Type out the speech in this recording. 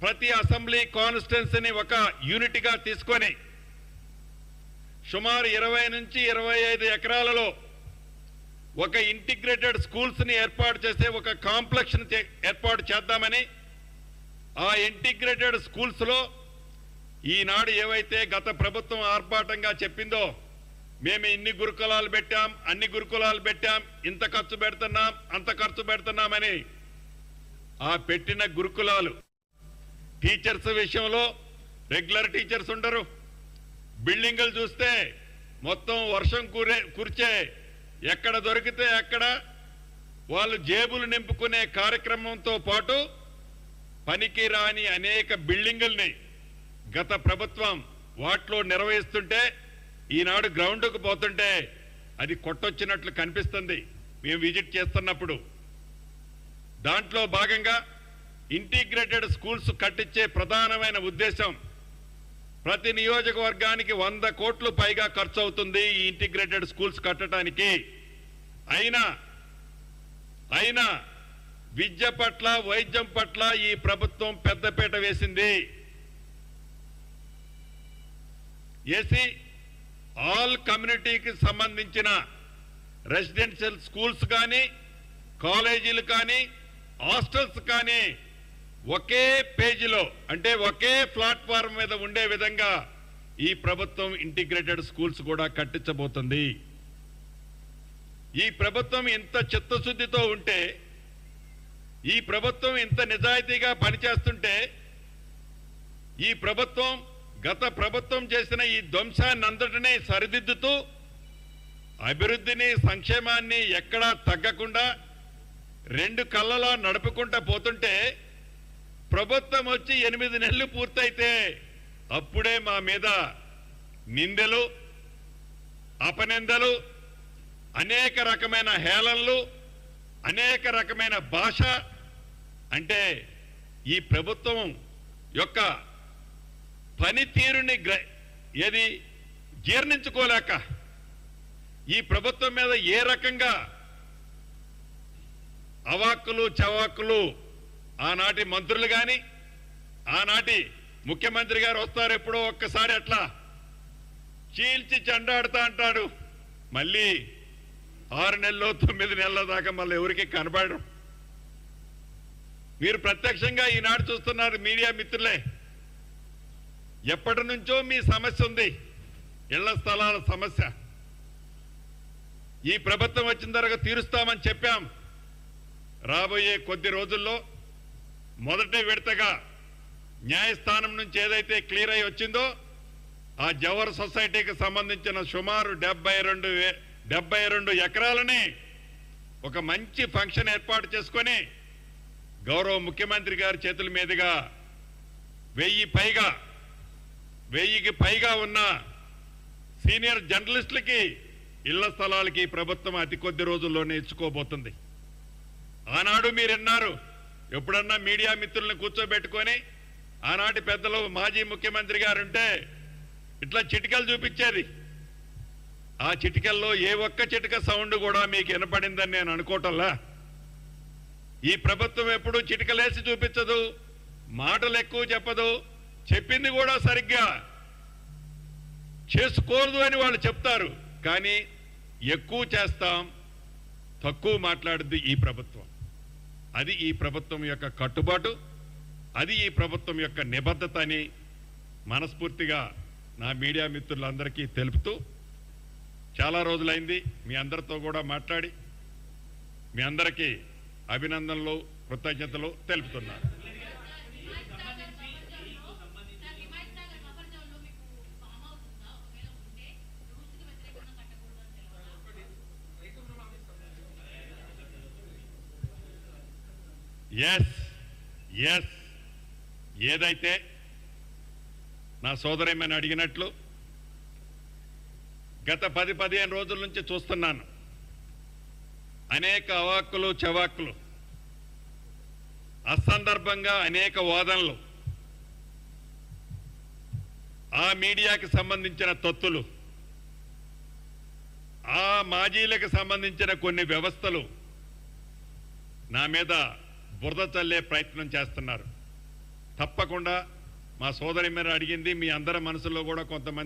ప్రతి అసెంబ్లీ కాన్స్టిట్యున్సీని ఒక యూనిట్గా తీసుకొని సుమారు 20 నుంచి 25 ఎకరాలలో ఒక ఇంటిగ్రేటెడ్ స్కూల్స్ని ఏర్పాటు చేసే ఒక కాంప్లెక్స్ని ఏర్పాటు చేద్దామని ఆ ఇంటిగ్రేటెడ్ స్కూల్స్లో ఈనాడు ఏవైతే గత ప్రభుత్వం ఆర్భాటంగా చెప్పిందో మేము ఇన్ని గురుకులాలు పెట్టాం, అన్ని గురుకులాలు పెట్టాం, ఇంత ఖర్చు పెడుతున్నాం, అంత ఖర్చు పెడుతున్నామని ఆ పెట్టిన గురుకులాలు టీచర్స్ విషయంలో రెగ్యులర్ టీచర్స్ ఉండరు. బిల్డింగులు చూస్తే మొత్తం వర్షం కురిచే ఎక్కడ దొరికితే అక్కడ వాళ్ళు జేబులు నింపుకునే కార్యక్రమంతో పాటు పనికి రాని అనేక బిల్డింగుల్ని గత ప్రభుత్వం వాటిలో నిర్వహిస్తుంటే ఈనాడు గ్రౌండ్కు పోతుంటే అది కొట్టొచ్చినట్లు కనిపిస్తుంది మేము విజిట్ చేస్తున్నప్పుడు. దాంట్లో భాగంగా ఇంటిగ్రేటెడ్ స్కూల్స్ కట్టించే ప్రధానమైన ఉద్దేశం ప్రతి నియోజకవర్గానికి 100 కోట్లు పైగా ఖర్చు అవుతుంది ఈ ఇంటిగ్రేటెడ్ స్కూల్స్ కట్టడానికి. అయినా విద్య పట్ల వైద్యం పట్ల ఈ ప్రభుత్వం పెద్దపీట వేసింది. ఆల్ కమ్యూనిటీకి సంబంధించిన రెసిడెన్షియల్ స్కూల్స్ కానీ కాలేజీలు కానీ హాస్టల్స్ కానీ ఒకే పేజీలో అంటే ఒకే ప్లాట్ఫామ్ మీద ఉండే విధంగా ఈ ప్రభుత్వం ఇంటిగ్రేటెడ్ స్కూల్స్ కూడా కట్టించబోతుంది. ఈ ప్రభుత్వం ఇంత చిత్తశుద్ధితో ఉంటే, ఈ ప్రభుత్వం ఇంత నిజాయితీగా పనిచేస్తుంటే, ఈ ప్రభుత్వం గత ప్రభుత్వం చేసిన ఈ ధ్వంసాన్నంతటినీ సరిదిద్దుతూ అభివృద్ధిని సంక్షేమాన్ని ఎక్కడా తగ్గకుండా 2 కళ్ళలా నడుపుకుంటూ పోతుంటే ప్రభుత్వం వచ్చి 8 నెలలు పూర్తయితే అప్పుడే మా మీద నిందలు, అపనిందలు, అనేక రకమైన హేళనలు, అనేక రకమైన భాష. అంటే ఈ ప్రభుత్వం యొక్క పనితీరుని జీర్ణించుకోలేక ఈ ప్రభుత్వం మీద ఏ రకంగా అవాక్కులు చవాక్కులు ఆనాటి మంత్రులు కానీ ఆనాటి ముఖ్యమంత్రి గారు వస్తారు ఎప్పుడో ఒక్కసారి అట్లా చీల్చి చెండాడుతా అంటాడు. మళ్ళీ 6 నెలలు 9 నెలల దాకా మళ్ళీ ఎవరికి కనబడరు. మీరు ప్రత్యక్షంగా ఈనాడు చూస్తున్నారు మీడియా మిత్రులే. ఎప్పటి నుంచో మీ సమస్య ఉంది, ఇళ్ల స్థలాల సమస్య. ఈ ప్రభుత్వం వచ్చిన తర్వాత తీరుస్తామని చెప్పాం. రాబోయే కొద్ది రోజుల్లో మొదటి విడతగా న్యాయస్థానం నుంచి ఏదైతే క్లియర్ అయి వచ్చిందో ఆ జవహర్ సొసైటీకి సంబంధించిన సుమారు 72 ఎకరాలని ఒక మంచి ఫంక్షన్ ఏర్పాటు చేసుకొని గౌరవ ముఖ్యమంత్రి గారి చేతుల మీదుగా 1000కి పైగా ఉన్న సీనియర్ జర్నలిస్టులకి ఇళ్ల స్థలాలకి ప్రభుత్వం అతి కొద్ది రోజుల్లోనే ఇచ్చుకోబోతుంది. ఆనాడు మీరన్నారు, ఎప్పుడన్నా మీడియా మిత్రులను కూర్చోబెట్టుకొని ఆనాటి పెద్దలు మాజీ ముఖ్యమంత్రి గారుంటే ఇట్లా చిటికలు చూపించేది. ఆ చిటికల్లో ఏ ఒక్క చిటిక సౌండ్ కూడా మీకు వినపడిందని నేను అనుకోవటంలా. ఈ ప్రభుత్వం ఎప్పుడు చిటికలేసి చూపించదు, మాటలు ఎక్కువ చెప్పదు, చెప్పింది కూడా సరిగ్గా చేసుకోదు అని వాళ్ళు చెప్తారు. కానీ ఎక్కువ చేస్తాం, తక్కువ మాట్లాడుద్ది ఈ ప్రభుత్వం. అది ఈ ప్రభుత్వం యొక్క కట్టుబాటు, అది ఈ ప్రభుత్వం యొక్క నిబద్ధత అని మనస్ఫూర్తిగా నా మీడియా మిత్రులందరికీ తెలుపుతూ, చాలా రోజులైంది మీ అందరితో కూడా మాట్లాడి మీ అందరికీ అభినందనలు, కృతజ్ఞతలు తెలుపుతున్నాను. ఎస్ ఏదైతే నా సోదరేమని అడిగినట్లు గత 10-15 రోజుల నుంచి చూస్తున్నాను. అనేక అవాక్కులు చవాక్కులు, అసందర్భంగా అనేక వాదనలు, ఆ మీడియాకి సంబంధించిన తొత్తులు, ఆ మాజీలకు సంబంధించిన కొన్ని వ్యవస్థలు నా మీద బురద చల్లే ప్రయత్నం చేస్తున్నారు. తప్పకుండా మా సోదరి మీద అడిగింది, మీ అందరి మనసులో కూడా కొంతమంది